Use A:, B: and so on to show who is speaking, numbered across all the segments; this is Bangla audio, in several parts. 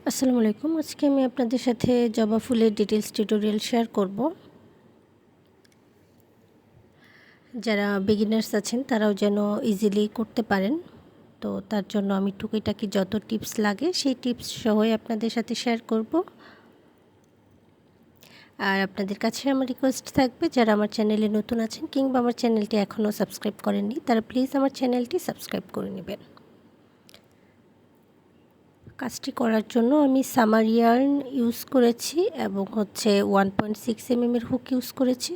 A: আসসালামু আলাইকুম। আজকে আমি আপনাদের সাথে জবা ফুলের ডিটেলস টিউটোরিয়াল শেয়ার করব। যারা বিগিনার্স আছেন তারাও যেন ইজিলি করতে পারেন। তো তার জন্য আমি টুকিটাকি যত টিপস লাগে সেই টিপস সহই আপনাদের সাথে শেয়ার করব। আর আপনাদের কাছে আমার রিকোয়েস্ট থাকবে, যারা আমার চ্যানেলে নতুন আছেন কিংবা আমার চ্যানেলটি এখনও সাবস্ক্রাইব করেননি, তারা প্লিজ আমার চ্যানেলটি সাবস্ক্রাইব করে নেবেন। কাজটি করার জন্য আমি সামার ইয়ার্ন ইউজ করেছি এবং 1.6 mm হুক ইউজ করেছি।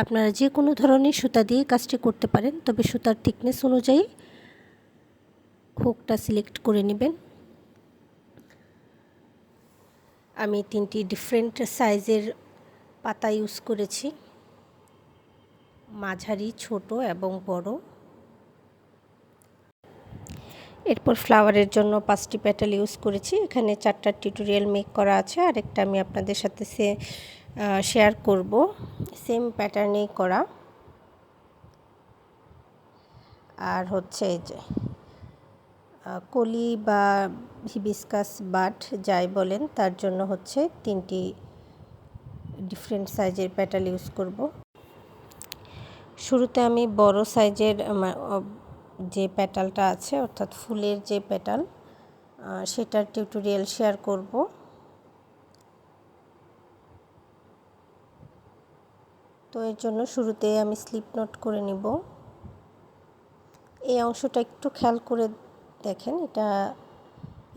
A: আপনারা যে কোনো ধরনের সুতা দিয়ে কাজটি করতে পারেন, তবে সুতার থিকনেস অনুযায়ী হুকটা সিলেক্ট করে নেবেন। আমি 3টি ডিফারেন্ট সাইজের পাতা ইউজ করেছি, মাঝারি, ছোট এবং বড়। এরপর ফ্লাওয়ারের জন্য 5টি পেটাল ইউজ করেছি। এখানে 4টা টিউটোরিয়াল মেক করা আছে, আরেকটা আমি আপনাদের সাথে শেয়ার করব সেম প্যাটার্নেই করা। আর এই যে কলি বা হিবিস্কাস বাড যাই বলেন, তার জন্য 3টি ডিফারেন্ট সাইজের পেটাল ইউজ করব। শুরুতে আমি বড় সাইজের যে পেটালটা আছে, অর্থাৎ ফুলের যে পেটাল, সেটার টিউটোরিয়াল শেয়ার করব। তো এর জন্য শুরুতে আমি স্লিপ নট করে নিব। এই অংশটা একটু খেয়াল করে দেখেন, এটা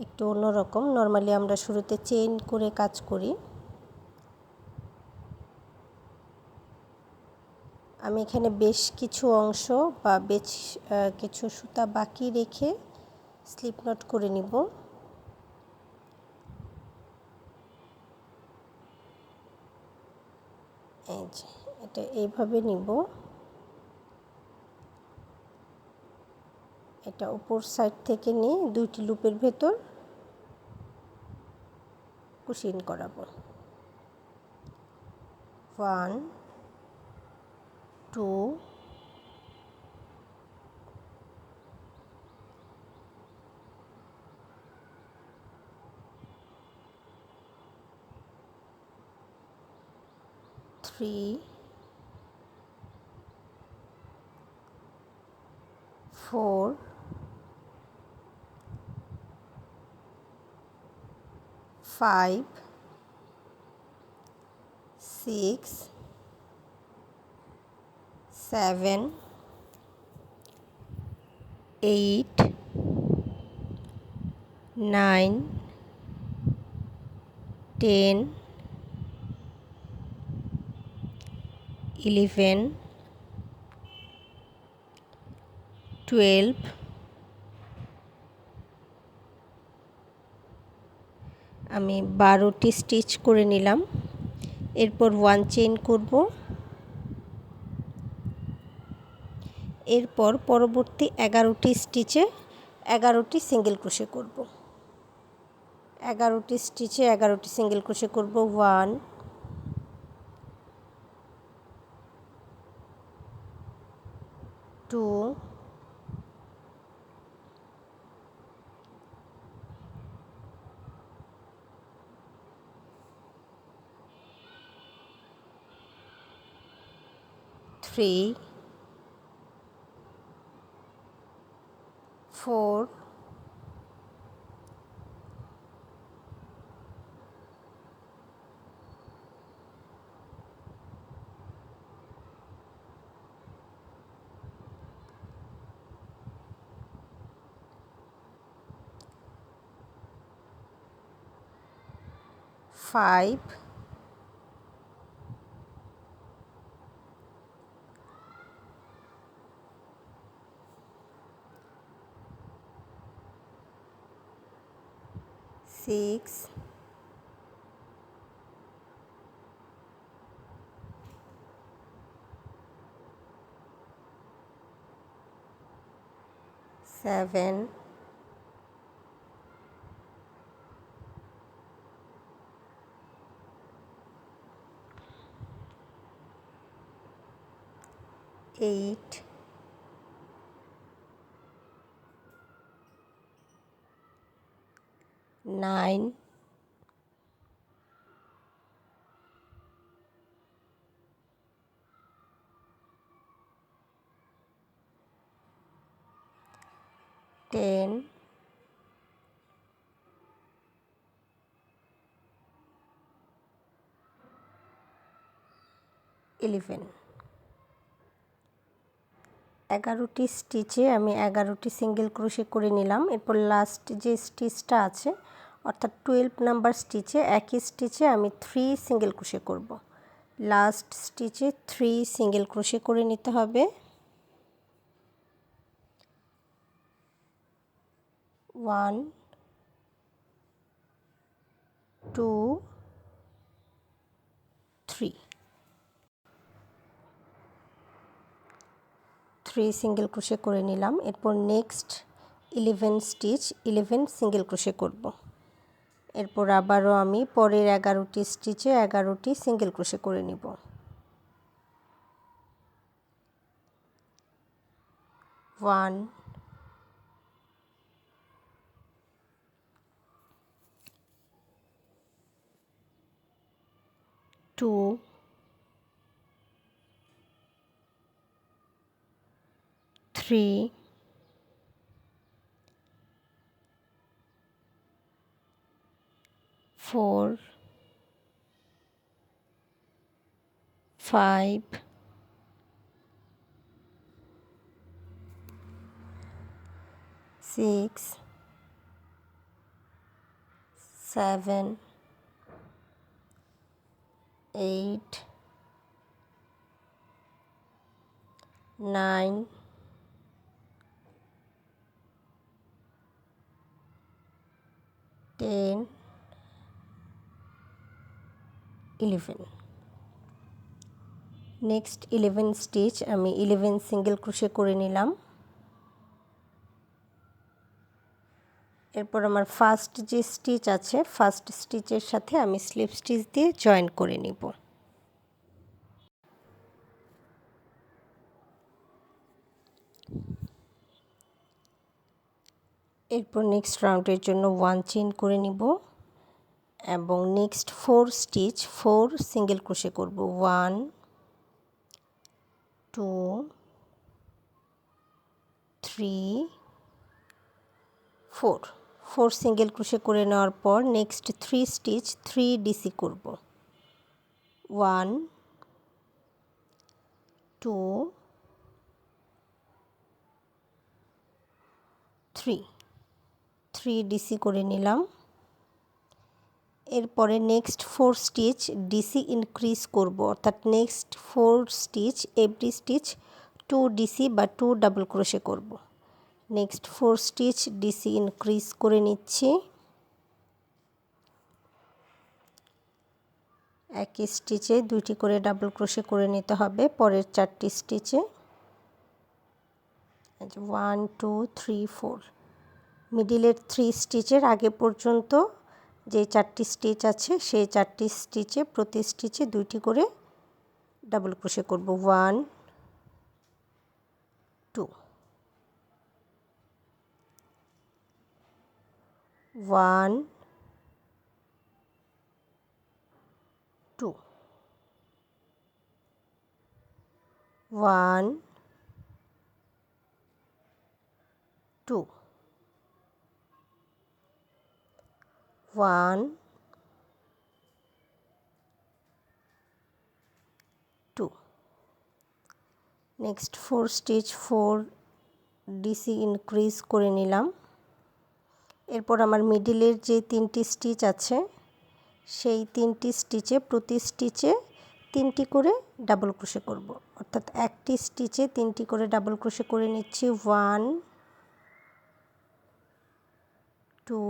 A: একটু অন্যরকম। নর্মালি আমরা শুরুতে চেইন করে কাজ করি। আমি এখানে বেশ কিছু অংশ বা কিছু সুতা বাকি রেখে স্লিপ নট করে নিব। এই যে এটা এইভাবে নিব। এটা উপর সাইড থেকে নিয়ে 2টি লুপের ভেতর কুশিন করাবো। 1 2 3 4 5 6 7 8 9 10 11 12 আমি 12টি স্টিচ করে নিলাম। এরপর 1 চেইন করব। এরপর পরবর্তী 11টি স্টিচে 11টি সিঙ্গেল ক্রোশে করব। 11টি স্টিচে 11টি সিঙ্গেল ক্রোশে করব। 1 2 3 4 5 6 7 8 9 10, 11। 11টি স্টিচে আমি 11টি সিঙ্গেল ক্রোশে করে নিলাম। এরপর লাস্ট যে স্টিচটা আছে অর্থাৎ 12 নাম্বার স্টিচে একই স্টিচে আমি 3 সিঙ্গেল ক্রোশে করব। লাস্ট স্টিচে 3 সিঙ্গেল ক্রোশে করে নিতে হবে। 1, 2, 3 সিঙ্গেল ক্রোশে করে নিলাম। এরপর নেক্সট 11 স্টিচ 11 সিঙ্গেল ক্রোশে করব। এরপর আবারও আমি পরের 11টি স্টিচে 11টি সিঙ্গেল ক্রোশে করে নিব। 1, 2, 3, 4, 5, 6, 7, 8, 9, 10, 11। নেক্সট 11 স্টিচ আমি 11 সিঙ্গেল ক্রোশে করে নিলাম। এরপর আমার ফার্স্ট যে স্টিচ আছে ফার্স্ট স্টিচের সাথে আমি স্লিপ স্টিচ দিয়ে জয়েন করে নিব। এরপর নেক্সট রাউন্ডের জন্য 1 চেইন করে নিব এবং নেক্সট 4 স্টিচ 4 সিঙ্গেল ক্রোশে করব। 1, 2, 3, 4 সিঙ্গেল ক্রোশে করে নেওয়ার পর নেক্সট 3 স্টিচ 3 ডিসি করব। 1, 2, 3 ডিসি করে নিলাম। এরপরে নেক্সট 4 স্টিচ ডিসি ইনক্রিজ করব, অর্থাৎ next 4 stitch every stitch 2 DC বা 2 ডাবল ক্রোশে করব। নেক্সট 4 স্টিচ ডিসি ইনক্রিজ করে নিচ্ছি। একই স্টিচে 2টি করে ডাবল ক্রোশে করে নিতে হবে পরের 4টি স্টিচে। 1, 2, 3, 4 মিডিলের 3 স্টিচের আগে পর্যন্ত যে 4টি স্টিচ আছে সেই 4টি স্টিচে প্রতি স্টিচে 2টি করে ডাবল ক্রোশে করব। 1, 2, 1, 2, 1, 2, 1, 2 নেক্সট 4 স্টিচ 4 ডিসি ইনক্রিজ করে নিলাম। এরপর আমার মিডিলের যে 3টি স্টিচ আছে সেই 3টি স্টিচে প্রতি স্টিচে 3টি করে ডাবল ক্রোশে করব, অর্থাৎ একটি স্টিচে 3টি করে ডাবল ক্রোশে করে নিচ্ছি। 1, 2,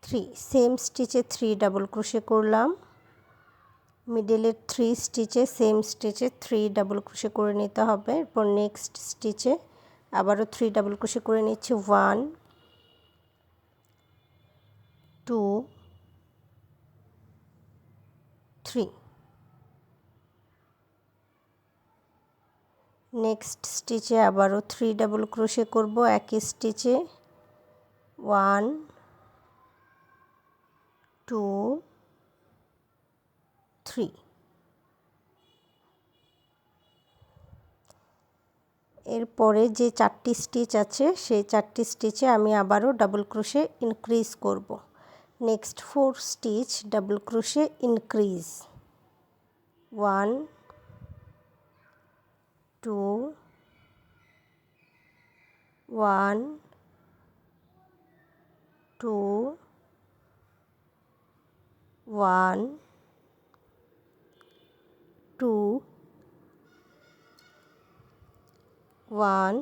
A: 3 সেম স্টিচে 3 ডাবল ক্রোশে করলাম। মিডলের 3 স্টিচে সেম স্টিচে 3 ডাবল ক্রোশে করে নিতে হবে। এরপর নেক্সট স্টিচে আবারও 3 ডাবল ক্রোশে করে নিচ্ছি। 1, 2, 3 নেক্সট স্টিচে আবারও 3 ডাবল ক্রোশে করব একই স্টিচে। 1, 2, 3 এরপরে যে 4টি স্টিচ আছে সেই 4টি স্টিচে আমি আবারও ডাবল ক্রোশে ইনক্রিজ করব। Next 4 stitch double crochet increase, 1 2 1 2 1 2 1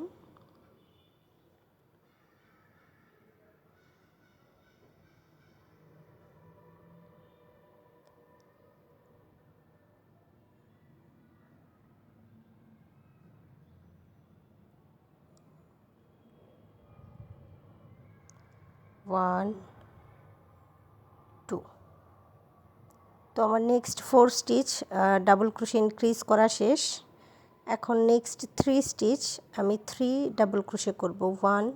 A: 1 2। তো আমার next 4 stitch double crochet increase করা শেষ। এখন নেক্সট 3 স্টিচ আমি 3 ডাবল ক্রোশে করব, 1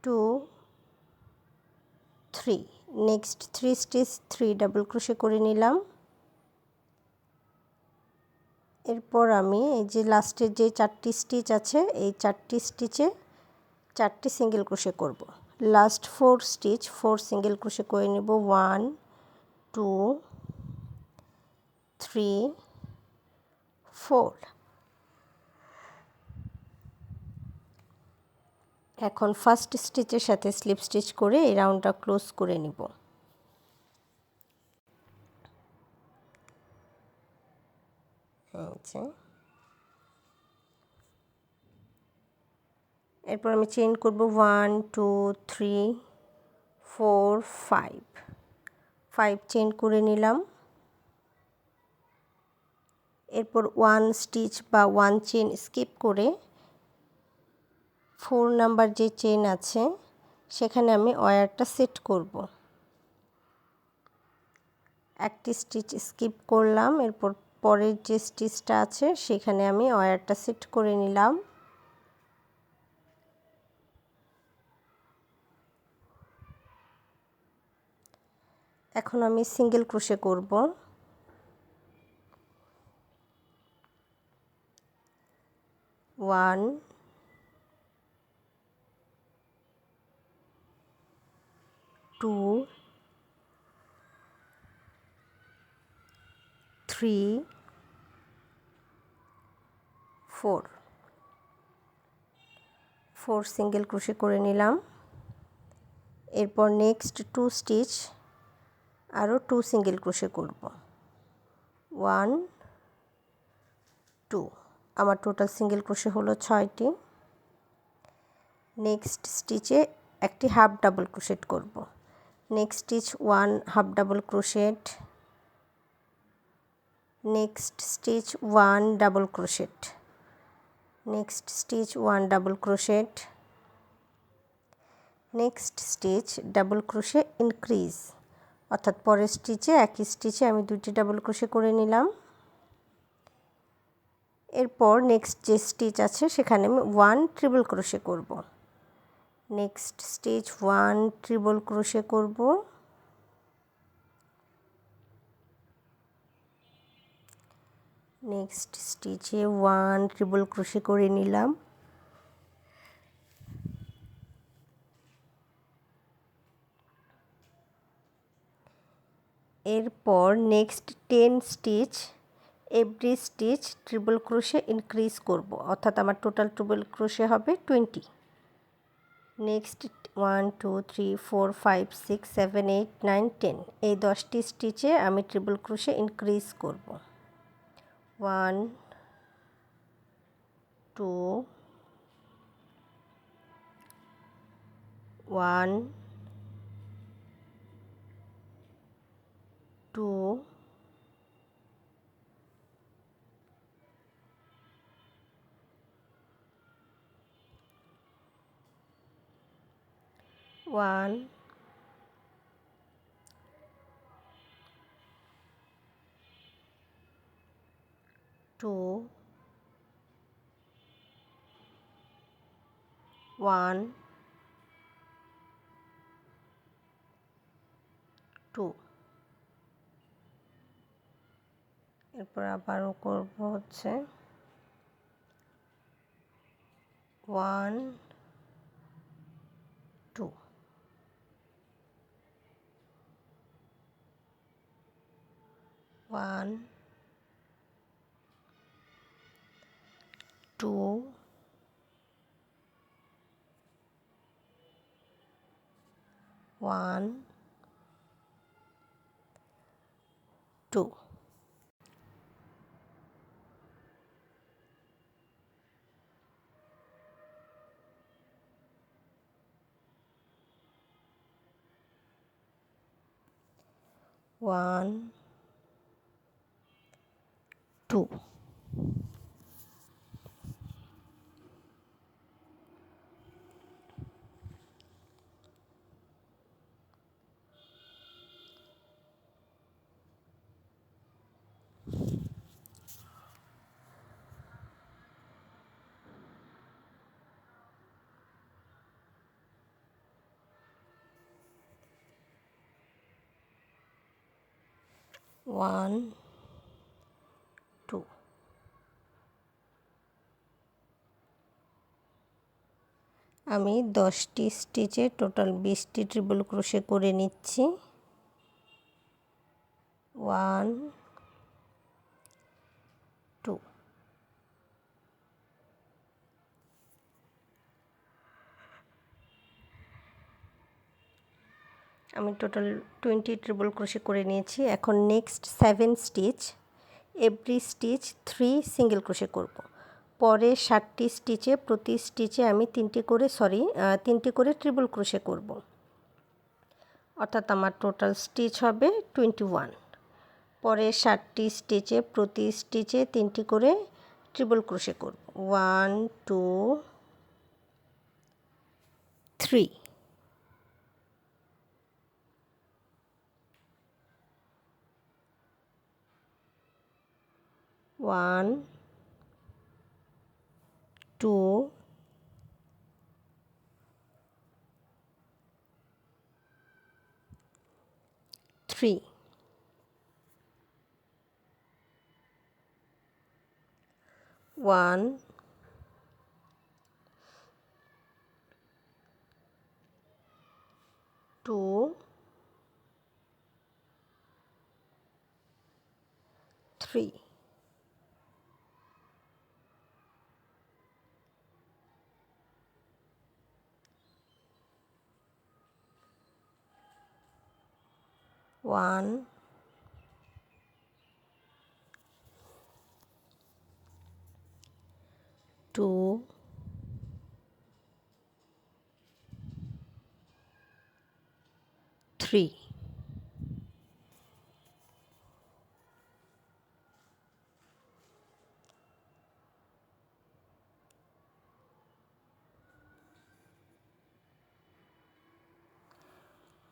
A: 2 3। নেক্সট 3 স্টিচ 3 ডাবল ক্রোশে করে নিলাম। এরপর আমি এই যে লাস্টের যে 4টি স্টিচ আছে এই 4টি স্টিচে 4টি সিঙ্গেল ক্রোশে করব। লাস্ট 4 স্টিচ 4 সিঙ্গেল ক্রোশে করে নেব, 1 2 3 4। এখন ফার্স্ট স্টিচের সাথে স্লিপ স্টিচ করে এই রাউন্ডটা ক্লোজ করে নিব। এরপর আমি চেইন করব 1 2 3 4 5 5 চেইন করে নিলাম। এরপর 1 স্টিচ বা 1 চেইন স্কিপ করে 4 নাম্বার যে চেইন আছে সেখানে আমি ওয়্যারটা সেট করব। একটি স্টিচ স্কিপ করলাম, এরপর পরের যে স্টিচটা আছে সেখানে আমি ওয়্যারটা সেট করে নিলাম। এখন আমি সিঙ্গেল ক্রোশে করব। 1 2 3 4 4 সিঙ্গেল ক্রোশে করে নিলাম। এরপর নেক্সট 2 স্টিচ আরও 2 সিঙ্গেল ক্রোশে করব, 1 2। আমার টোটাল সিঙ্গেল ক্রোশে হলো 6টি। নেক্সট স্টিচে একটি হাফ ডাবল ক্রোশেট করব। Next stitch 1 half double crochet, next stitch 1 double crochet, next stitch 1 double crochet, next stitch double crochet increase, অর্থাৎ পরের স্টিচে একই স্টিচে আমি 2টি ডাবল ক্রোশে করে নিলাম। এরপর নেক্সট যে স্টিচ আছে সেখানে আমি 1 ট্রিপল ক্রোশে করব। নেক্সট স্টিচ 1 ট্রিপল ক্রোশে করব, নেক্সট স্টিচে 1 ট্রিপল ক্রোশে করে নিলাম। এরপর next 10 stitch every stitch triple crochet increase করব, অর্থাৎ আমার টোটাল ট্রিপল ক্রোশে হবে 20। নেক্সট 1 2 3 4 5 6 7 8 9 10 এই 10টি স্টিচে আমি ট্রিপল ক্রোশে ইনক্রিজ করব, 1 2 1 2 1 2 1 2। এরপর আবারও করব হচ্ছে 1 2 1 2 1 2 1 2 1 2 আমি 10টি স্টিচে টোটাল 20টি ট্রিপল ক্রোশে করে নিচ্ছি। 1 2 আমি টোটাল 20 ট্রিপল ক্রোশে করে নিয়েছি। এখন next 7 stitch, every stitch 3 single crochet করব। পরে 7টি স্টিচে প্রতি স্টিচে আমি 3টি করে ট্রিপল ক্রোশে করব, অর্থাৎ আমার টোটাল স্টিচ হবে 21। পরে 7টি স্টিচে প্রতি স্টিচে 3টি করে ট্রিপল ক্রোশে করব। 1 2 3 1 2 3 1 2 3 1 2 3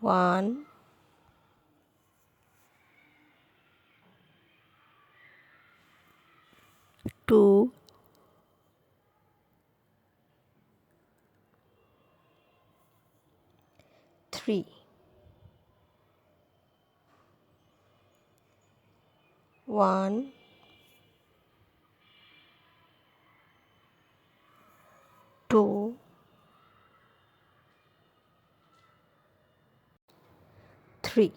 A: 1 2 3 1 2 3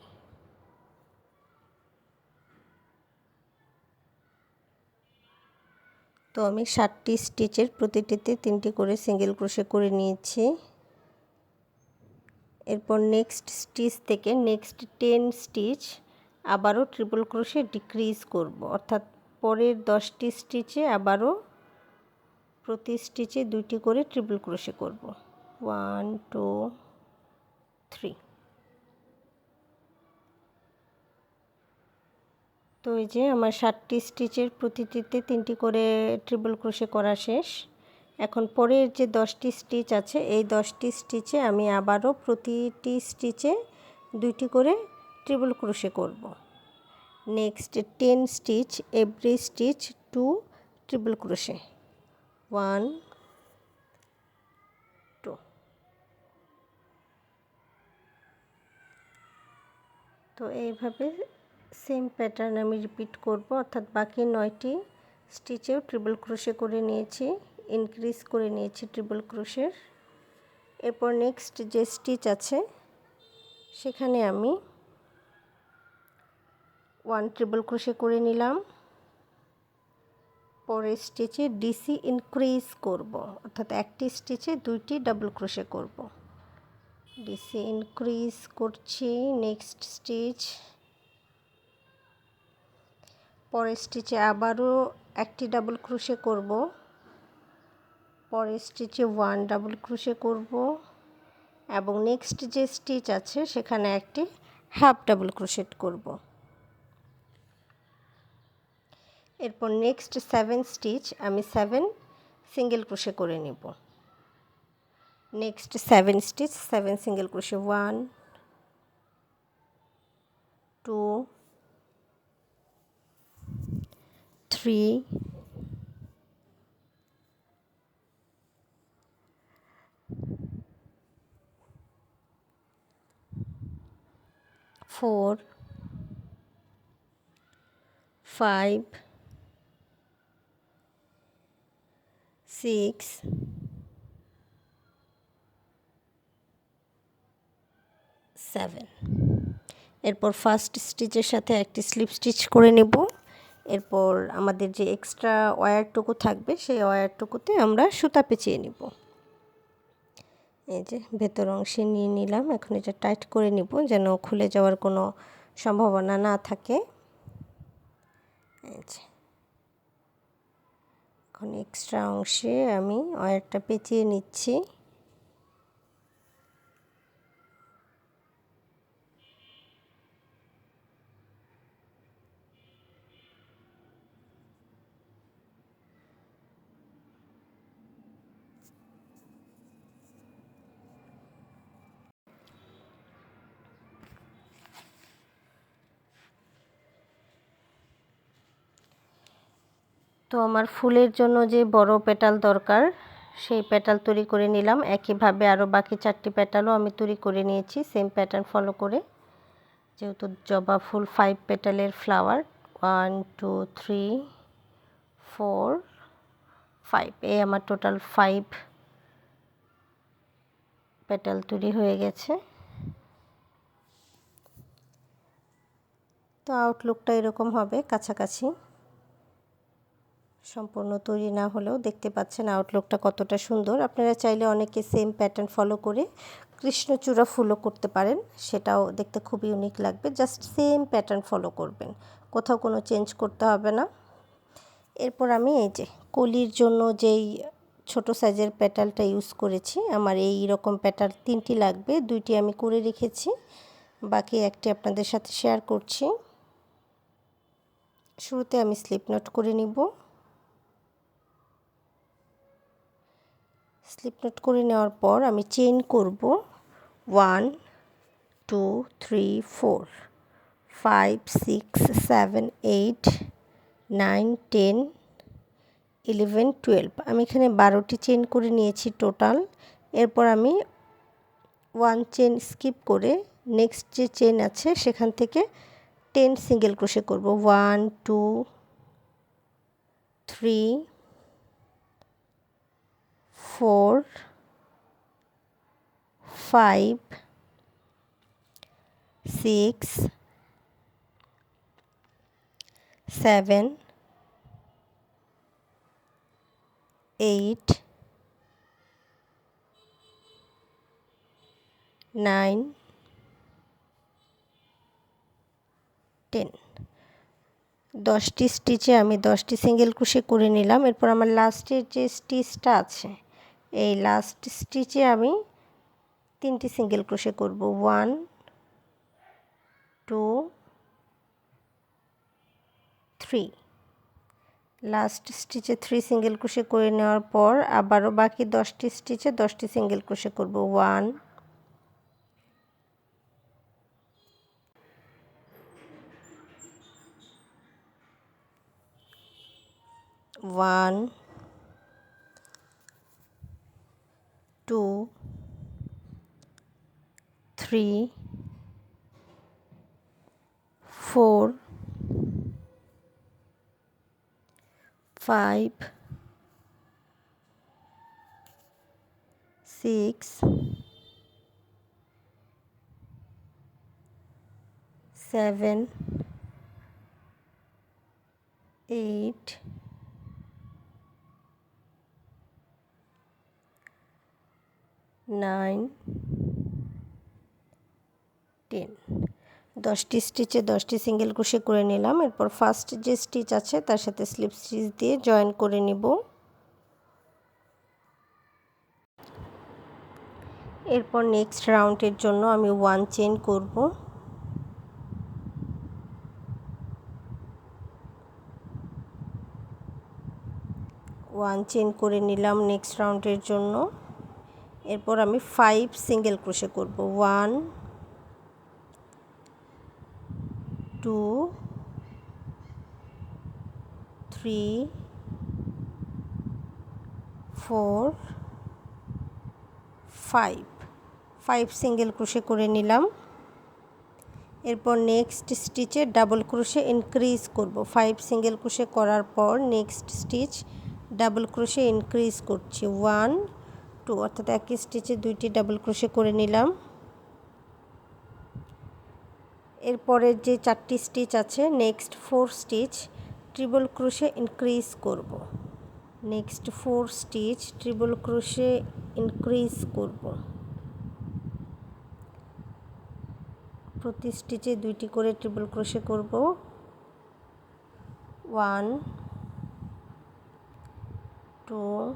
A: তো আমি 7টি স্টিচের প্রতিটিতে 3টি করে সিঙ্গেল ক্রোশে করে নিয়েছি। এরপর নেক্সট স্টিচ থেকে নেক্সট 10 স্টিচ আবারও ট্রিপল ক্রোশে ডিক্রিজ করব, অর্থাৎ পরের 10টি স্টিচে আবারও প্রতি স্টিচে 2টি করে ট্রিপল ক্রোশে করব। 1 2 3। তো এই যে আমার 7টি স্টিচের প্রতিটিতে 3টি করে ট্রিপল ক্রোশে করা শেষ। এখন পরের যে 10টি স্টিচ আছে এই 10টি স্টিচে আমি আবারও প্রতিটি স্টিচে 2টি করে ট্রিপল ক্রোশে করব। Next 10 stitch, every stitch 2 triple crochet. 1 2। তো এইভাবে সেম প্যাটার্ন আমি রিপিট করব, অর্থাৎ বাকি 9টি স্টিচেও ট্রিপল ক্রোশে করে নিয়েছি। ইনক্রিজ করে নিয়েছি ট্রিপল ক্রোশের। এরপর নেক্সট যে স্টিচ আছে সেখানে আমি 1 ট্রিপল ক্রোশে করে নিলাম। পরের স্টিচে ডিসি ইনক্রিজ করব, অর্থাৎ একটি স্টিচে 2টি ডাবল ক্রোশে করব। ডিসি ইনক্রিজ করছি, নেক্সট স্টিচ। পরের স্টিচে আবারও একটি ডাবল ক্রোশে করব, পরের স্টিচে 1 ডাবল ক্রোশে করব এবং নেক্সট যে স্টিচ আছে সেখানে একটি হাফ ডাবল ক্রোশেট করব। এরপর নেক্সট 7 স্টিচ আমি 7 সিঙ্গেল ক্রোশে করে নেব। Next 7 stitch 7 single crochet, 1 2 3 4 5 6 7। এরপর ফার্স্ট স্টিচের সাথে একটি স্লিপ স্টিচ করে নেব। এরপর আমাদের যে এক্সট্রা ওয়্যারটুকু থাকবে সেই ওয়্যারটুকুতে আমরা সুতা পেঁচিয়ে নেব। এই যে ভেতর অংশে নিয়ে নিলাম, এখন এটা টাইট করে নিব যেন খুলে যাওয়ার কোনো সম্ভাবনা না থাকে। এই যে এখন এক্সট্রা অংশে আমি ওয়্যারটা পেঁচিয়ে নিচ্ছি। তো আমার ফুলের জন্য যে বড় পেটাল দরকার সেই পেটাল তৈরি করে নিলাম। একইভাবে আরও বাকি 4টি পেটালও আমি তৈরি করে নিয়েছি সেম প্যাটার্ন ফলো করে। যেহেতু জবা ফুল 5 পেটালের ফ্লাওয়ার, 1 2 3 4 5, এই আমার টোটাল 5 পেটাল তৈরি হয়ে গেছে। তো আউটলুকটা এরকম হবে, কাছাকাছি, সম্পূর্ণ তৈরি না হলেও দেখতে পাচ্ছেন আউটলুকটা কতটা সুন্দর। আপনারা চাইলে অনেকে সেম প্যাটার্ন ফলো করে কৃষ্ণচূড়া ফুলও করতে পারেন, সেটাও দেখতে খুব ইউনিক লাগবে। জাস্ট সেম প্যাটার্ন ফলো করবেন, কোথাও কোনো চেঞ্জ করতে হবে না। এরপর আমি এই যে কলির জন্য যেই ছোট সাইজের পেটালটা ইউজ করেছি, আমার এই রকম পেটাল 3টি লাগবে, 2টি আমি করে রেখেছি, বাকি একটি আপনাদের সাথে শেয়ার করছি। শুরুতে আমি স্লিপ নট করে নিব। স্লিপ নট করে নেওয়ার পর আমি চেইন করব 1 2 3 4 5 6 7 8 9 10 11 12। আমি এখানে 12টি চেইন করে নিয়েছি টোটাল। এরপর আমি 1 চেইন স্কিপ করে নেক্সট যে চেইন আছে সেখান থেকে 10 সিঙ্গেল ক্রোশে করব। 1 2 3 4 5 6 7 8 9 10। 10টি স্টিচে আমি 10টি সিঙ্গেল ক্রোশে করে নিলাম। এরপর আমার লাস্টের যে স্টিচটা আছে এই লাস্ট স্টিচে আমি 3টি সিঙ্গেল ক্রোশে করব। 1 2 3। লাস্ট স্টিচে 3 সিঙ্গেল ক্রোশে করে নেওয়ার পর আবারও বাকি 10টি স্টিচে 10টি সিঙ্গেল ক্রোশে করব। 1 1 2 3 4 5 6 7 8 9 10 10টি স্টিচে 10টি সিঙ্গেল ক্রোশে করে নিলাম। এরপর ফার্স্ট যে স্টিচ আছে তার সাথে স্লিপ স্টিচ দিয়ে জয়েন করে নিব। এরপর নেক্সট রাউন্ডের জন্য আমি 1 চেইন করব। 1 চেইন করে নিলাম নেক্সট রাউন্ডের জন্য। এরপর আমি 5 সিঙ্গেল ক্রোশে করব। 1 2 3 4 5 সিঙ্গেল ক্রোশে করে নিলাম। এরপর নেক্সট স্টিচে ডাবল ক্রোশে ইনক্রিজ করব। 5 সিঙ্গেল ক্রোশে করার পর next stitch double crochet increase করছি। 1 2 অর্থাৎ একই স্টিচে 2টি ডাবল ক্রোশে করে নিলাম। এরপরের যে 4টি স্টিচ আছে next 4 stitch triple crochet increase করব। Next 4 stitch triple crochet increase করব। প্রতি স্টিচে 2টি করে ট্রিপল ক্রোশে করব। 1 2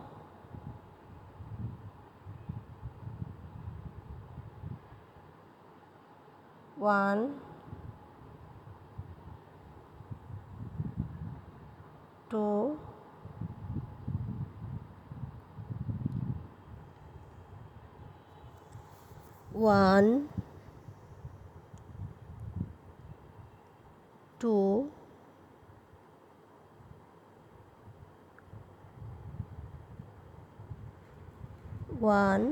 A: 1 2 1 2 1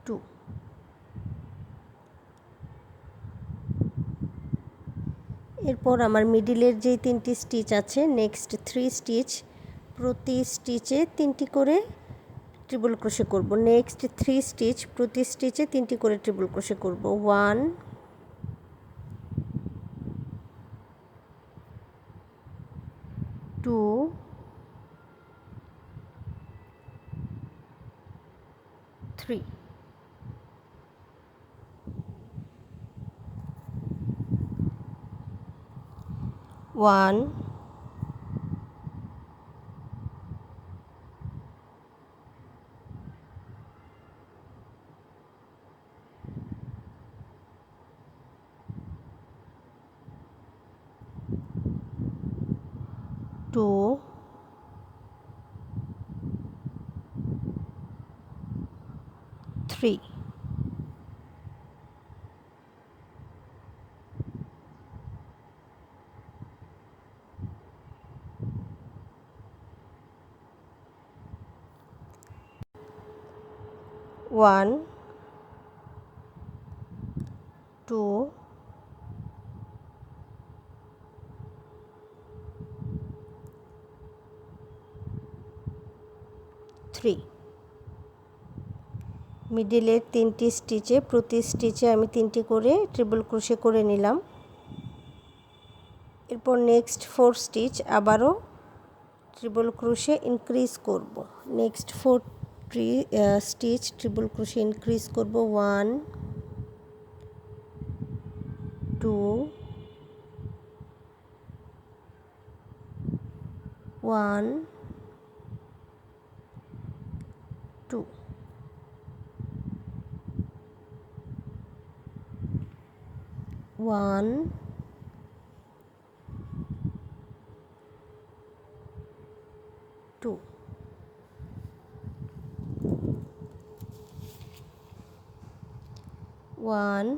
A: 2 এরপর আমার মিডিলের যেই 3টি স্টিচ আছে নেক্সট 3 স্টিচ প্রতি স্টিচে 3টি করে ট্রিপল ক্রোশে করব। নেক্সট 3 স্টিচ প্রতি স্টিচে 3টি করে ট্রিপল ক্রোশে করব। 1 2 3 1 2 3 1 2 3 মিডিলের 3টি স্টিচে প্রতি স্টিচে আমি 3টি করে ট্রিপল ক্রোশে করে নিলাম। এরপর নেক্সট 4 স্টিচ আবারও ট্রিপল ক্রোশে ইনক্রিজ করব। Next 4 stitch triple crochet increase করব। 1 2 1 2 1 2 1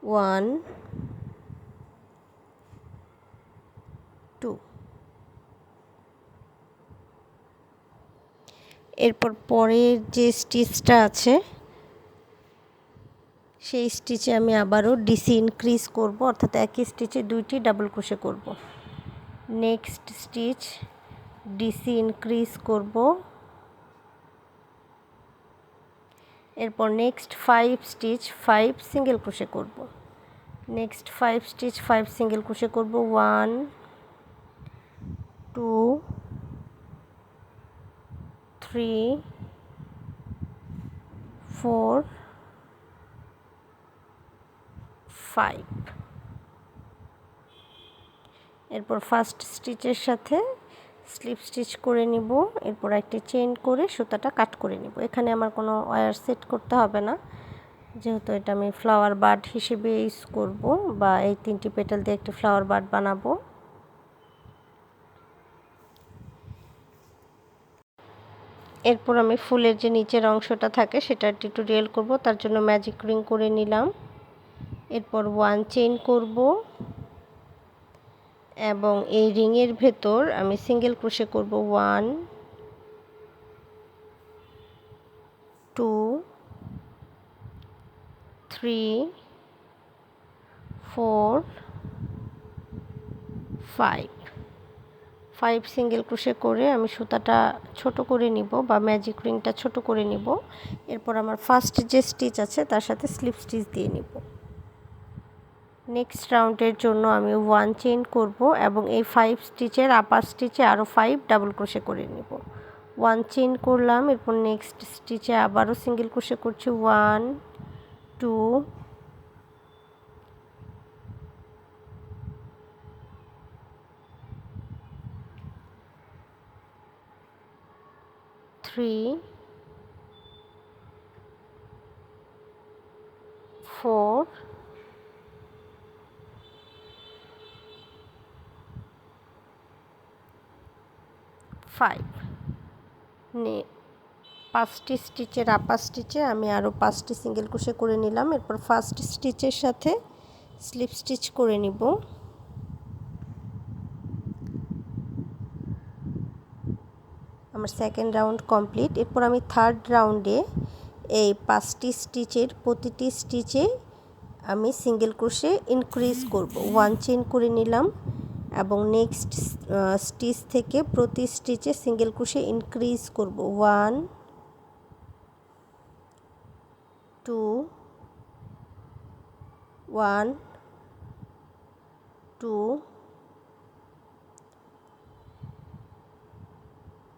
A: 1 এরপর পরের যে স্টিচটা আছে সেই স্টিচে আমি আবারও ডিসি ইনক্রিজ করব, অর্থাৎ একই স্টিচে দুইটি ডাবল ক্রোশে করব। নেক্সট স্টিচ ডিসি ইনক্রিজ করব, এরপর নেক্সট 5 স্টিচ 5 সিঙ্গেল ক্রোশে করব। নেক্সট 5 স্টিচ 5 সিঙ্গেল ক্রোশে করব। 1 2 3 4 5। এরপর ফার্স্ট স্টিচের সাথে স্লিপ স্টিচ করে নিব, এরপর একটি চেইন করে সুতাটা কাট করে নিব। এখানে আমার কোনো ওয়্যার সেট করতে হবে না, যেহেতু এটা আমি ফ্লাওয়ার বার্ড হিসেবে ইউজ করব, বা এই 3টি পেটাল দিয়ে একটি ফ্লাওয়ার বার্ড বানাবো। এরপর আমি ফুলের যে নিচের অংশটা থাকে সেটা টিউটোরিয়াল করব, তার জন্য ম্যাজিক রিং করে নিলাম। এরপর 1 চেইন করব এবং এই রিংয়ের ভেতর আমি সিঙ্গেল ক্রোশে করব। 1 2 3 4 5 সিঙ্গেল ক্রোশে করে আমি সুতাটা ছোট করে নিব, বা ম্যাজিক রিংটা ছোট করে নিব। এরপর আমার ফার্স্ট যে স্টিচ আছে তার সাথে স্লিপ স্টিচ দিয়ে নিব। নেক্সট রাউন্ডের জন্য আমি 1 চেইন করব এবং এই 5 স্টিচের আপার স্টিচে আরও 5 ডাবল ক্রোশে করে নিব। 1 চেইন করলাম, এরপর নেক্সট স্টিচে আবারও সিঙ্গেল ক্রোশে করছি। 1 2 3 4 5। 5টি স্টিচের আপার স্টিচে আমি আরও 5টি সিঙ্গেল ক্রোশে করে নিলাম। এরপর ফার্স্ট স্টিচের সাথে স্লিপ স্টিচ করে নিব। আমার সেকেন্ড রাউন্ড কমপ্লিট। এরপর আমি থার্ড রাউন্ডে এই 5টি স্টিচের প্রতিটি স্টিচে আমি সিঙ্গেল ক্রোশে ইনক্রিজ করব। 1 চেইন করে নিলাম এবং নেক্সট স্টিচ থেকে প্রতি স্টিচে সিঙ্গেল ক্রোশে ইনক্রিজ করব। 1 2 1 2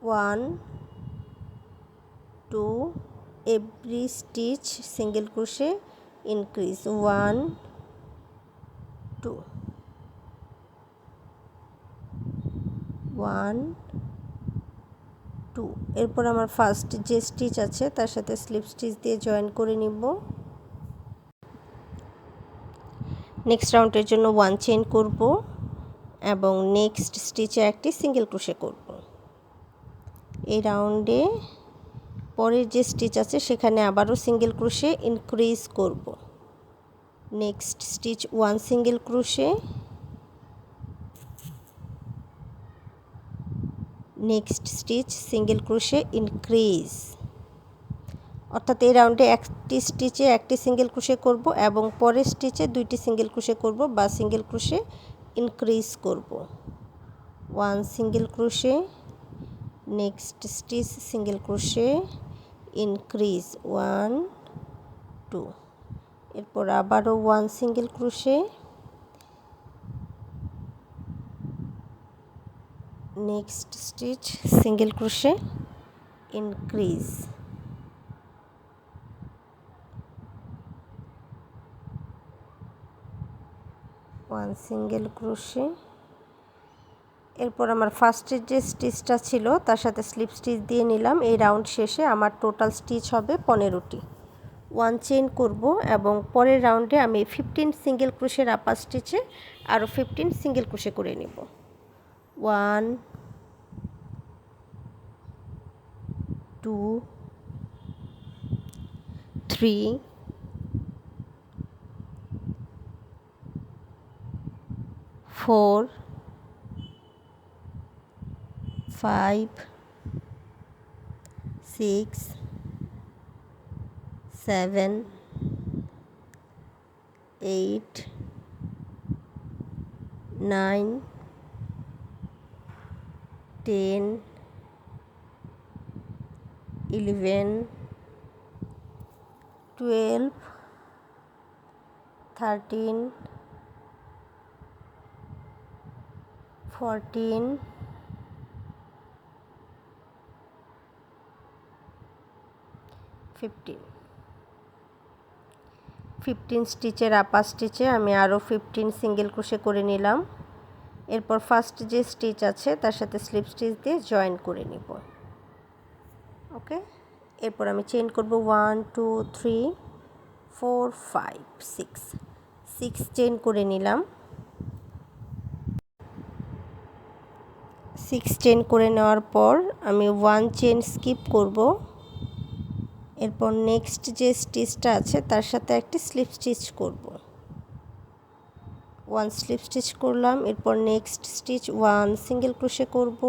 A: 1 2 every stitch single crochet increase 1 2 1 2। এরপর আমার ফার্স্ট যে স্টিচ আছে তার সাথে স্লিপ স্টিচ দিয়ে জয়েন করে নিব। নেক্সট রাউন্ডের জন্য 1 চেইন করব এবং নেক্সট স্টিচে একটি সিঙ্গেল ক্রোশে করব। এই রাউন্ডে পরের যে স্টিচ আছে সেখানে আবারও সিঙ্গেল ক্রোশে ইনক্রিজ করব। Next stitch 1 single crochet, next stitch single crochet increase, অর্থাৎ এই রাউন্ডে একটি স্টিচে একটি সিঙ্গেল ক্রোশে করব এবং পরের স্টিচে দুইটি সিঙ্গেল ক্রোশে করব বা সিঙ্গেল ক্রোশে ইনক্রিজ করব। 1 single crochet, next stitch single crochet increase 1 2। এরপর আবারও 1 single crochet, next stitch single crochet increase 1 single crochet. এরপর আমার ফার্স্টের যে স্টিচটা ছিল তার সাথে স্লিপ স্টিচ দিয়ে নিলাম। এই রাউন্ড শেষে আমার টোটাল স্টিচ হবে 15টি। 1 চেইন করব এবং পরের রাউন্ডে আমি 15 সিঙ্গেল ক্রোশের আপার স্টিচে আরও 15 সিঙ্গেল ক্রোশে করে নেব। 1 2 3 4 5 6 7 8 9 10 11 12 13 14 15 স্টিচের আপার স্টিচে আমি আরও 15 সিঙ্গেল ক্রোশে করে নিলাম। এরপর ফার্স্ট যে স্টিচ আছে তার সাথে স্লিপ স্টিচ দিয়ে জয়েন করে নিব। ওকে, এরপর আমি চেইন করব 1 2 3 4 5 6 চেইন করে নিলাম। 6 চেইন করে নেওয়ার পর আমি 1 চেইন স্কিপ করব। এরপর নেক্সট যে স্টিচটা আছে তার সাথে একটি স্লিপ স্টিচ করব। 1 স্লিপ স্টিচ করলাম। এরপর নেক্সট স্টিচ 1 সিঙ্গেল ক্রোশে করব।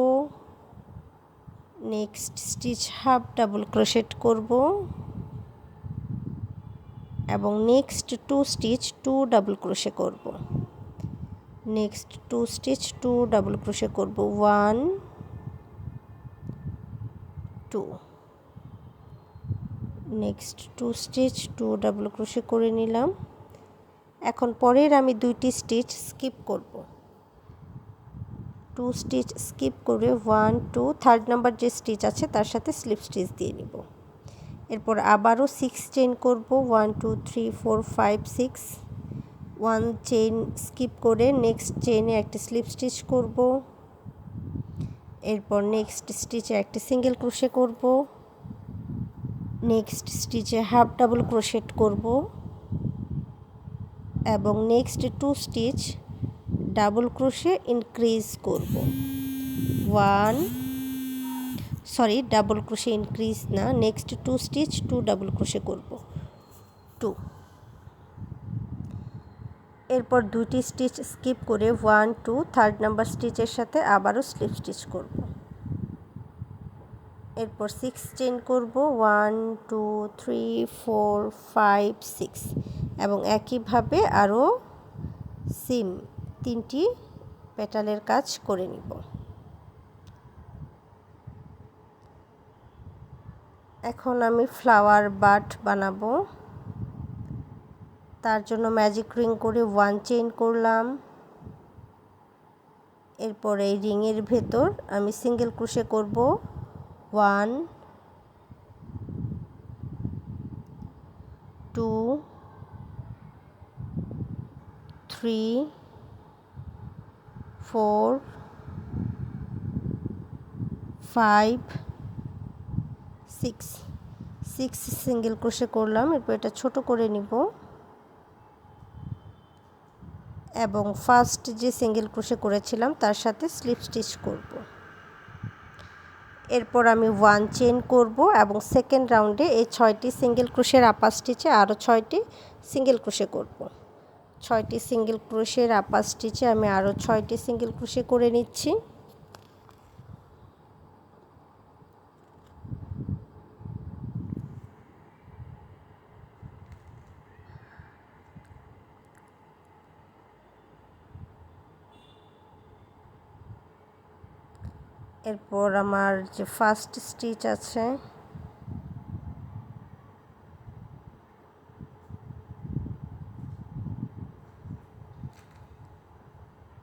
A: Next stitch half double crochet করব এবং নেক্সট 2 স্টিচ 2 ডাবল ক্রোশে করব। নেক্সট 2 স্টিচ 2 ডাবল ক্রোশে করব। 1 2 নেক্সট 2 স্টিচ 2 ডাবল ক্রোশে করে নিলাম। এখন পরের আমি 2টি স্টিচ স্কিপ করব। 2 স্টিচ স্কিপ করে 1 2 থার্ড নাম্বার যে স্টিচ আছে তার সাথে স্লিপ স্টিচ দিয়ে নিব। এরপর আবারও 6 চেইন করব। 1 2 3 4 5 6 1 চেইন স্কিপ করে নেক্সট চেইনে একটি স্লিপ স্টিচ করব। এরপর নেক্সট স্টিচে একটি সিঙ্গেল ক্রোশে করব। নেক্সট স্টিচে হাফ ডাবল ক্রোশেট করব এবং next 2 stitch double crochet increase করব। ডাবল ক্রোশে ইনক্রিজ না, নেক্সট 2 স্টিচ 2 ডাবল ক্রোশে করব 2। এরপর 2টি স্টিচ স্কিপ করে 1 2 থার্ড নাম্বার স্টিচের সাথে আবারও স্লিপ স্টিচ করব। এরপর 6 চেইন করব। 1 2 3 4 5 6 এবং একইভাবে আরও সিম 3টি পেটালের কাজ করে নিব। এখন আমি ফ্লাওয়ার বাট বানাবো। তার জন্য ম্যাজিক রিং করে 1 চেইন করলাম। এরপর এই রিংয়ের ভেতর আমি সিঙ্গেল ক্রোশে করব 1 2 3 4 5 6 সিঙ্গেল ক্রোশে করলাম। এরপর এটা ছোট করে নিব এবং ফার্স্ট যে সিঙ্গেল ক্রোশে করেছিলাম তার সাথে স্লিপ স্টিচ করব। এরপর আমি 1 চেইন করব এবং সেকেন্ড রাউন্ডে এই 6টি সিঙ্গেল ক্রোশের আপার স্টিচে আরও 6টি সিঙ্গেল ক্রোশে করব। 6টি সিঙ্গেল ক্রোশের আপার স্টিচে আমি আরও 6টি সিঙ্গেল ক্রোশে করে নিচ্ছি। এরপর আমার যে ফার্স্ট স্টিচ আছে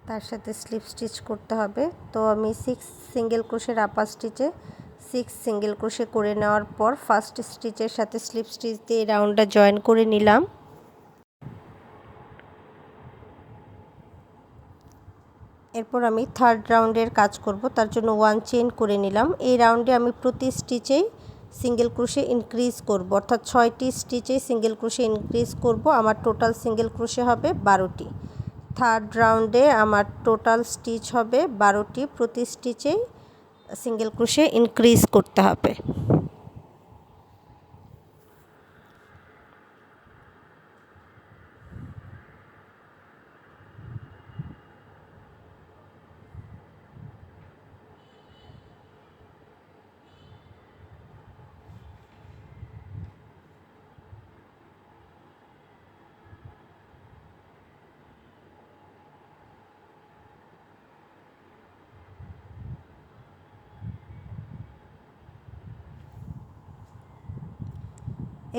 A: তার সাথে স্লিপ স্টিচ করতে হবে। তো আমি 6 সিঙ্গেল ক্রোশের আপার স্টিচে 6 সিঙ্গেল ক্রোশে করে নেওয়ার পর ফার্স্ট স্টিচের সাথে স্লিপ স্টিচ দিয়ে রাউন্ডটা জয়েন করে নিলাম। এরপর আমি থার্ড রাউন্ডের কাজ করব। তার জন্য 1 চেইন করে নিলাম। এই রাউন্ডে আমি প্রতি স্টিচেই সিঙ্গেল ক্রোশে ইনক্রিজ করব, অর্থাৎ 6টি স্টিচেই সিঙ্গেল ক্রোশে ইনক্রিজ করব। আমার টোটাল সিঙ্গেল ক্রোশে হবে 12টি। থার্ড রাউন্ডে আমার টোটাল স্টিচ হবে 12টি। প্রতি স্টিচেই সিঙ্গেল ক্রোশে ইনক্রিজ করতে হবে।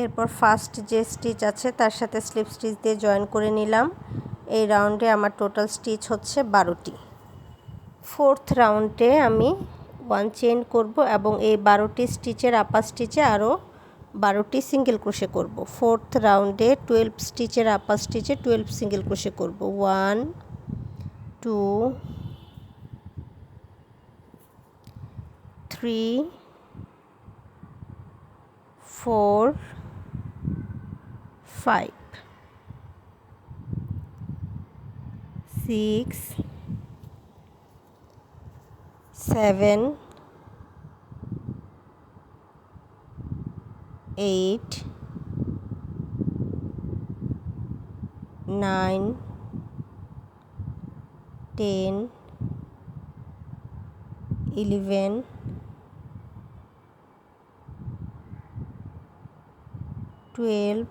A: এরপর ফার্স্ট যে স্টিচ আছে তার সাথে স্লিপ স্টিচ দিয়ে জয়েন করে নিলাম। এই রাউন্ডে আমার টোটাল স্টিচ হচ্ছে 12টি। ফোর্থ রাউন্ডে আমি 1 চেইন করব এবং এই 12টি স্টিচের আপার স্টিচে আরও 12টি সিঙ্গেল ক্রোশে করব। ফোর্থ রাউন্ডে 12 স্টিচের আপার স্টিচে 12 সিঙ্গেল ক্রোশে করব। 1 2 3 4 5 6 7 8 9 10 11 12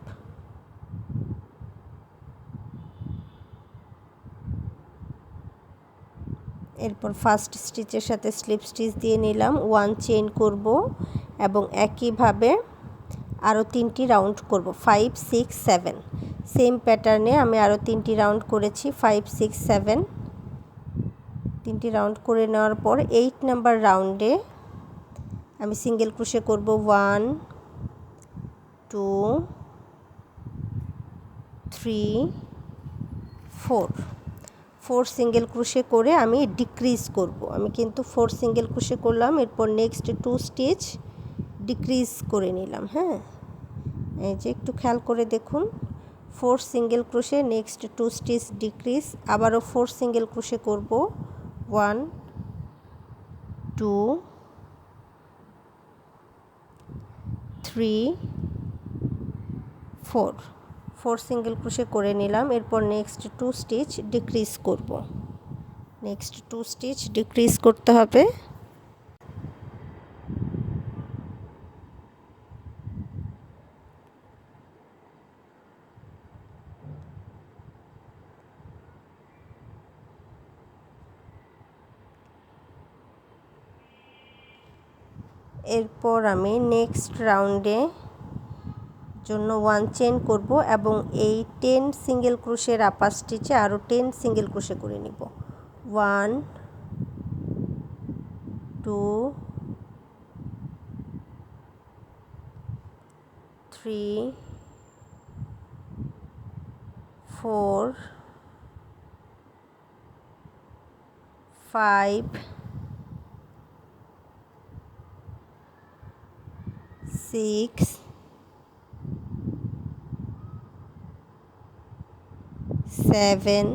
A: এরপর ফার্স্ট স্টিচের সাথে স্লিপ স্টিচ দিয়ে নিলাম। 1 চেইন করব এবং একইভাবে আরও 3টি রাউন্ড করব। 5 6 7 সেম প্যাটার্নে আমি আরও 3টি রাউন্ড করেছি। 5 6 7 3টি রাউন্ড করে নেওয়ার পর 8 নাম্বার রাউন্ডে আমি সিঙ্গেল ক্রোশে করব। 1 2 3 4 4 সিঙ্গেল ক্রোশে করে আমি ডিক্রিজ করব। আমি কিন্তু 4 সিঙ্গেল ক্রোশে করলাম, এরপর নেক্সট 2 স্টিচ ডিক্রিজ করে নিলাম। হ্যাঁ, এই যে একটু খেয়াল করে দেখুন, 4 single crochet next 2 stitch decrease, আবারও 4 সিঙ্গেল ক্রোশে করব। 1 2 3 4 4 সিঙ্গেল ক্রোশে করে নিলাম। এরপর নেক্সট 2 স্টিচ ডিক্রিজ করব। নেক্সট 2 স্টিচ ডিক্রিজ করতে হবে। এরপর আমি নেক্সট রাউন্ডে জন্য 1 চেইন করব এবং এই 10 সিঙ্গেল ক্রোশের আপার স্টিচে আরও 10 সিঙ্গেল ক্রোশে করে নিব। 1 2 3 4 5 6 7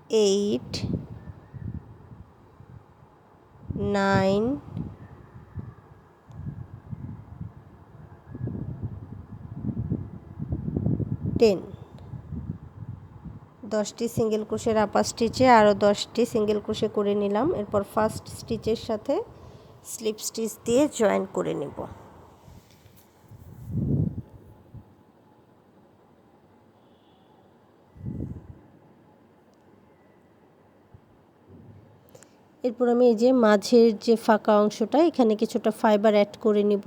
A: 8 9 10 10টি সিঙ্গেল ক্রোশের আপার স্টিচে আরও 10টি সিঙ্গেল ক্রোশে করে নিলাম। এরপর ফার্স্ট স্টিচের সাথে স্লিপ স্টিচ দিয়ে জয়েন করে নেব। এরপর আমি এই যে মাঝের যে ফাঁকা অংশটা, এখানে কিছুটা ফাইবার অ্যাড করে নিব।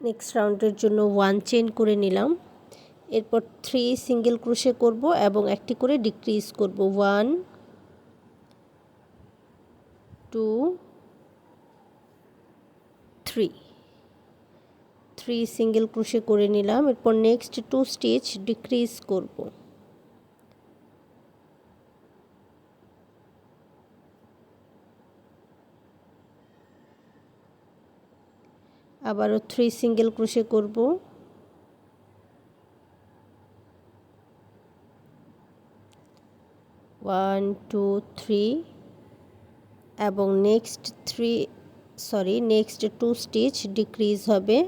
A: নেক্সট রাউন্ডের জন্য 1 চেইন করে নিলাম। এরপর 3 সিঙ্গেল ক্রোশে করব এবং একটি করে ডিক্রিজ করব। 1 2 3 3 সিঙ্গেল ক্রোশে করে নিলাম। এরপর নেক্সট 2 স্টিচ ডিক্রিজ করব। আবারও 3 সিঙ্গেল ক্রোশে করব। 1 2 3 এবং নেক্সট 2 স্টিচ ডিক্রিজ হবে।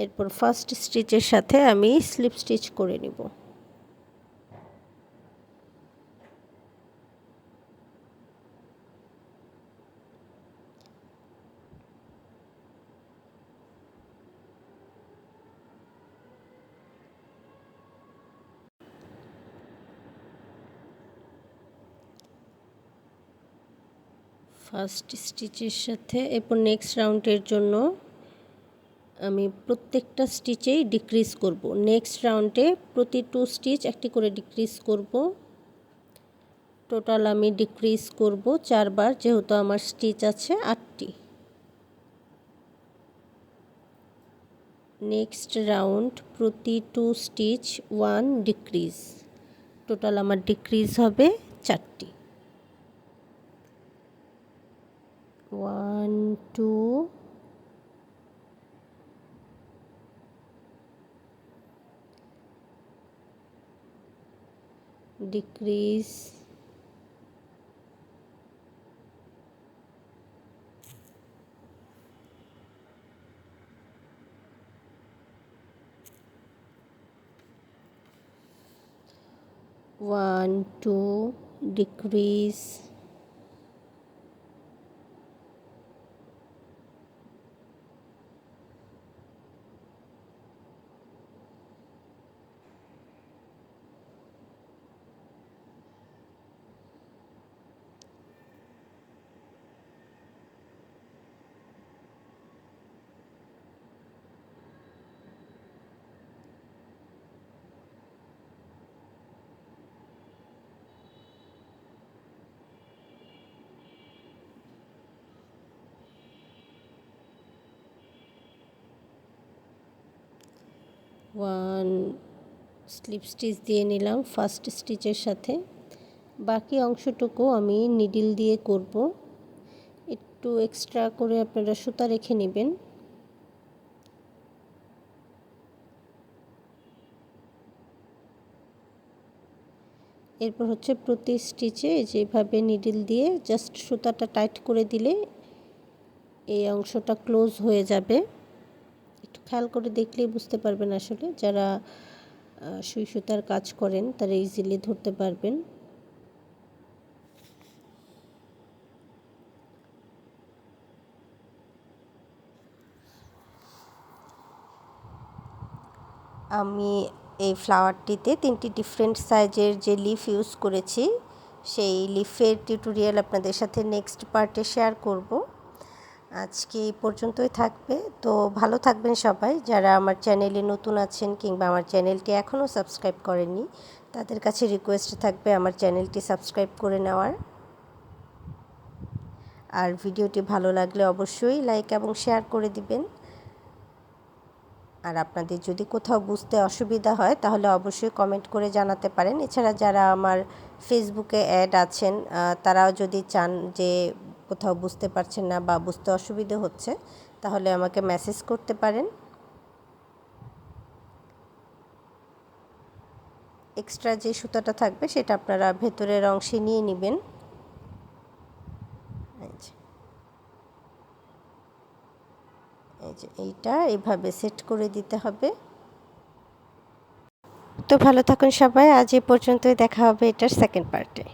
A: এরপর ফার্স্ট স্টিচের সাথে আমি স্লিপ স্টিচ করে নিব। ফার্স্ট স্টিচের সাথে এরপর নেক্সট রাউন্ডের জন্য আমি প্রত্যেকটা স্টিচেই ডিক্রিজ করব। নেক্সট রাউন্ডে প্রতি 2 স্টিচ একটি করে ডিক্রিজ করব। টোটাল আমি ডিক্রিজ করব 4 বার, যেহেতু আমার স্টিচ আছে 8টি। নেক্সট রাউন্ড প্রতি 2 স্টিচ 1 ডিক্রিজ, টোটাল আমার ডিক্রিজ হবে 4টি। 1 2 ডিক্রিজ, 1 2 ডিক্রিজ, 1 স্লিপ স্টিচ দিয়ে নিলাম ফার্স্ট স্টিচের সাথে। বাকি অংশটুকু আমি নিডল দিয়ে করব। একটু এক্সট্রা করে আপনারা সুতা রেখে নেবেন। এরপর হচ্ছে প্রতি স্টিচে যেভাবে নিডল দিয়ে জাস্ট সুতাটা টাইট করে দিলে এই অংশটা ক্লোজ হয়ে যাবে। একটু খেয়াল করে দেখলেই বুঝতে পারবেন, আসলে যারা সুই সুতার কাজ করেন তারা ইজিলি ধরতে পারবেন। আমি এই ফ্লাওয়ারটিতে 3টি ডিফারেন্ট সাইজের যে লিফ ইউজ করেছি, সেই লিফের টিউটোরিয়াল আপনাদের সাথে নেক্সট পার্টে শেয়ার করব। আজকে এই পর্যন্তই থাকবে। তো ভালো থাকবেন সবাই। যারা আমার চ্যানেলে নতুন আছেন কিংবা আমার চ্যানেলটি এখনও সাবস্ক্রাইব করেননি, তাদের কাছে রিকোয়েস্ট থাকবে আমার চ্যানেলটি সাবস্ক্রাইব করে নেওয়ার। আর ভিডিওটি ভালো লাগলে অবশ্যই লাইক এবং শেয়ার করে দিবেন। আর আপনাদের যদি কোথাও বুঝতে অসুবিধা হয় তাহলে অবশ্যই কমেন্ট করে জানাতে পারেন। এছাড়া যারা আমার ফেসবুকে অ্যাড আছেন, তারাও যদি চান যে কোথাও বুঝতে পারছেন না বা বুঝতে অসুবিধা হচ্ছে, তাহলে আমাকে মেসেজ করতে পারেন। এক্সট্রা যে সুতাটা থাকবে সেটা আপনারা ভেতরের অংশে নিয়ে নেবেন। এইটা এইভাবে সেট করে দিতে হবে। তো ভালো থাকুন সবাই। আজ এই পর্যন্তই, দেখা হবে এটার সেকেন্ড পার্টে।